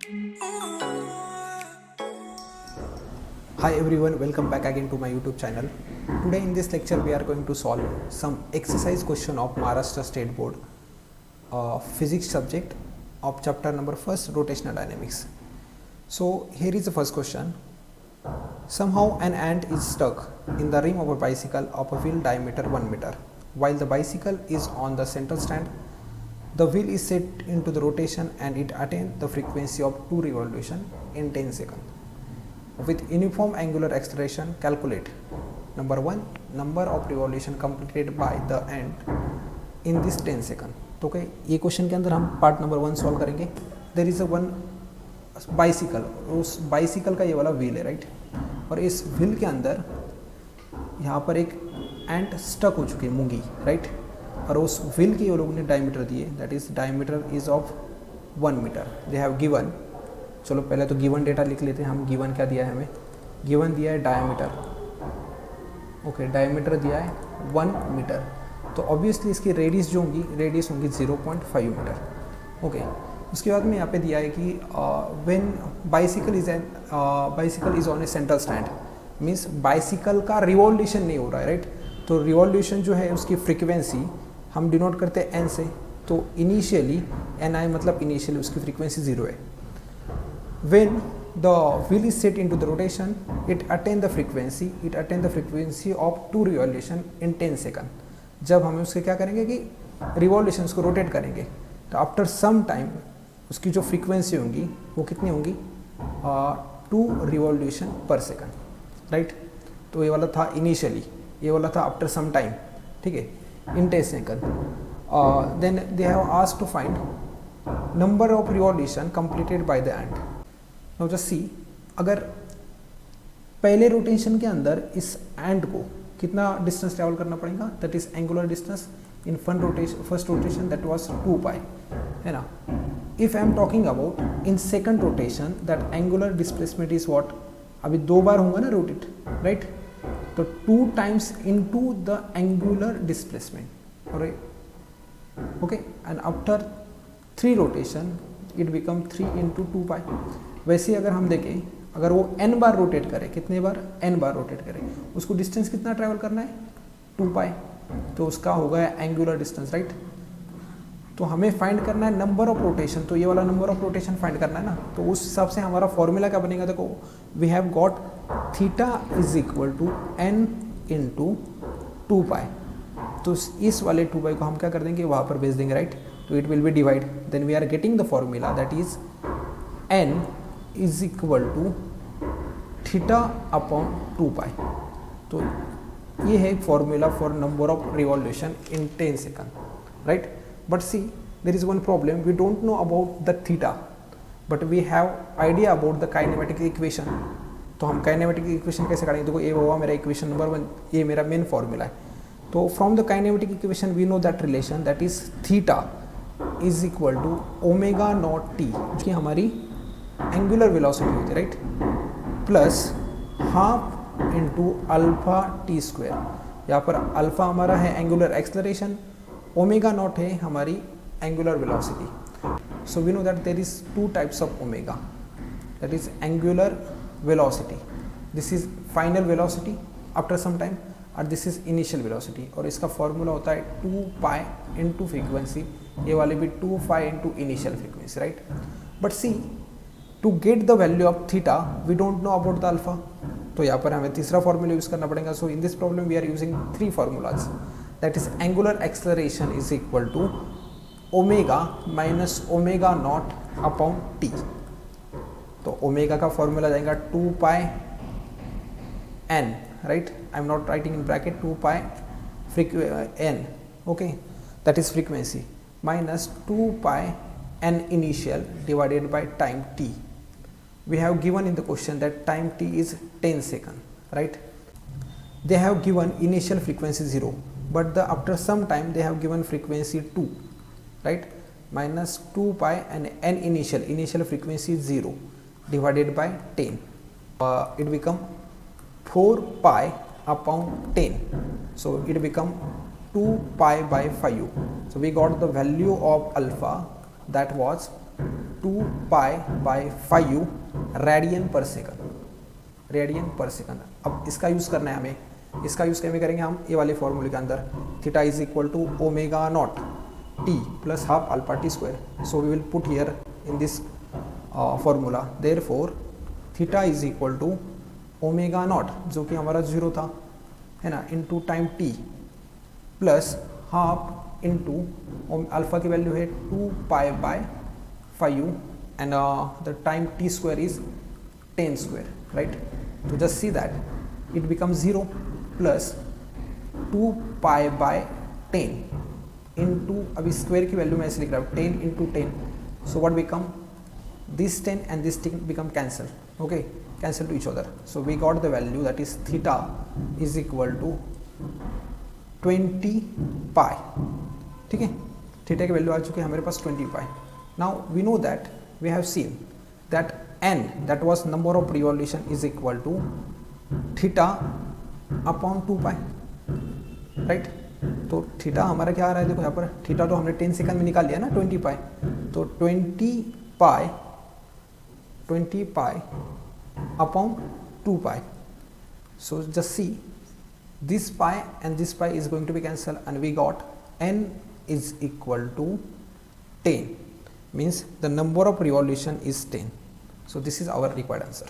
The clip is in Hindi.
Hi everyone, welcome back again to my YouTube channel. Today in this lecture we are going to solve some exercise question of Maharashtra State Board physics subject of chapter number 1st, rotational dynamics. So here is the first question. Somehow an ant is stuck in the rim of a bicycle of a wheel diameter 1 meter. While the bicycle is on the center stand, the wheel is set into the rotation and it attains the frequency of 2 revolutions in 10 seconds. With uniform angular acceleration, calculate number 1 number of revolution completed by the ant in this 10 second. तो क्या ये क्वेश्चन के अंदर हम पार्ट नंबर 1 सॉल्व करेंगे. There is a one bicycle, उस बाइसिकल का ये वाला व्हील है राइट, और इस व्हील के अंदर यहाँ पर एक एंट स्टक हो चुकी है मूंगी राइट, और उस व्हील के ये लोगों ने डायमीटर दिए, that is diameter is of 1 meter. They have given, चलो पहले तो गिवन डेटा लिख लेते हैं हम. गिवन क्या दिया है हमें? गिवन दिया है डायमीटर. ओके, डायमीटर दिया है 1 मीटर, तो ऑब्वियसली इसकी रेडियस जो होंगी, रेडियस होंगी 0.5 मीटर. ओके, उसके बाद में यहाँ पे दिया है कि when bicycle is on A central stand, means bicycle का रिवॉल्यूशन नहीं हो रहा है राइट. तो रिवॉल्यूशन जो है उसकी फ्रीक्वेंसी हम डिनोट करते हैं एन से, तो इनिशियली एन आई मतलब इनिशियली उसकी फ्रीक्वेंसी 0 है. When the wheel is set into the rotation, it attains the frequency of 2 revolution in 10 second. जब हम उसके क्या करेंगे कि रिवॉल्यूशंस को रोटेट करेंगे, तो आफ्टर सम टाइम उसकी जो फ्रीक्वेंसी होंगी वो कितनी होंगी? 2 रिवॉल्यूशन पर सेकंड राइट. तो ये वाला था इनिशियली, ये वाला था आफ्टर सम टाइम, ठीक है, in 10 second. Then they have asked to find number of revolution completed by the ant. Now just see, अगर पहले रोटेशन के अंदर इस एंड को कितना डिस्टेंस ट्रैवल करना पड़ेगा, that is angular distance in first rotation that was 2 पाई, है ना. If I am talking about in second rotation, that angular displacement is what, अभी 2 बार होगा ना रोटेट राइट, तो 2 times into the angular displacement. Okay, and after 3 rotation it become 3 into 2 पाई. वैसे ही अगर हम देखें, अगर वो n बार रोटेट करे, कितने बार? n बार रोटेट करे, उसको डिस्टेंस कितना ट्रैवल करना है? 2 पाई, तो उसका होगा एंगुलर डिस्टेंस राइट. तो हमें फाइंड करना है नंबर ऑफ रोटेशन, तो ये वाला नंबर ऑफ रोटेशन फाइंड करना है ना. तो उस हिसाब से हमारा फॉर्मूला क्या बनेगा? देखो, we have got theta is equal to n into 2 pi. तो इस वाले 2 पाई को हम क्या कर देंगे? वहाँ पर भेज देंगे राइट. तो it will be divide, then we are getting the formula that is n is equal to theta upon 2 pi. तो ये है formula for number of revolution in 10 second right. But see, there is one problem, we don't know about the theta but we have idea about the kinematic equation. तो हम काइनेमेटिक इक्वेशन कैसे काटेंगे? देखो, ये हुआ मेरा इक्वेशन नंबर 1, ये मेरा मेन फॉर्मूला है. तो from the kinematic equation we know that relation, that is theta is equal to omega not T, जो कि हमारी एंगुलर वेलोसिटी होती है right, plus half into alpha T square. यहाँ पर अल्फा हमारा है एंगुलर एक्सलरेशन, ओमेगा नॉट है हमारी angular velocity. So we know that there is 2 types of omega, that is angular velocity, this is final velocity after some time, और दिस इज इनिशियल वेलोसिटी. और इसका फॉर्मूला होता है 2 पाई इंटू फ्रीक्वेंसी, ये वाले भी 2 pi into initial frequency right. But see, to get the value of theta we don't know about the alpha, तो यहाँ पर हमें तीसरा फॉर्मूला यूज करना पड़ेगा. So in this problem we are using 3 formulas, that is angular acceleration is equal to omega minus omega not upon t. तो ओमेगा का फॉर्मूला जाएगा 2 pi n right, I am not writing in bracket, 2 pi N, okay, that is frequency, minus 2 pi n initial divided by time t. We have given in the question that time t is 10 second, right? They have given initial frequency 0, but after some time they have given frequency 2, right? Minus 2 pi and n initial frequency is 0 divided by 10. It become 4 pi upon 10. So it become 2 pi by 5. So we got the value of alpha, that was 2 pi by 5u radian पर सेकंड, रेडियन पर सेकंड। अब इसका यूज़ करना है हमें, इसका यूज़ कैसे करेंगे हम, ये वाले फॉर्मूले के अंदर, theta is equal to omega not t plus half alpha T square. So we will put here in this formula, therefore theta is equal to omega not जो कि हमारा 0 था, है ना, into time t plus half into alpha की वैल्यू है 2 pi by 5u and the time t square is 10 square, right. तो just see that it become 0 plus 2 pi bye 10 into, अभी स्क्वायर की वैल्यू मैं ऐसे लिख रहा हूँ 10 into 10, so what become this 10 and this 10 become cancel, okay, cancel to each other. So we got the value that is theta is equal to 20 pi, ठीक है, थीटा की वैल्यू आ चुकी है हमारे पास 20 pi. Now we know that we have seen that n, that was number of revolution, is equal to theta upon 2 pi, right. तो थीटा हमारा क्या आ रहा है, देखो यहाँ पर थीटा तो हमने 10 सेकंड में निकाल लिया ना 20 पाई, तो 20 pi upon 2 pi. So just see this pi and this pi is going to be cancelled and we got n is equal to 10, means the number of revolution is 10. So this is our required answer.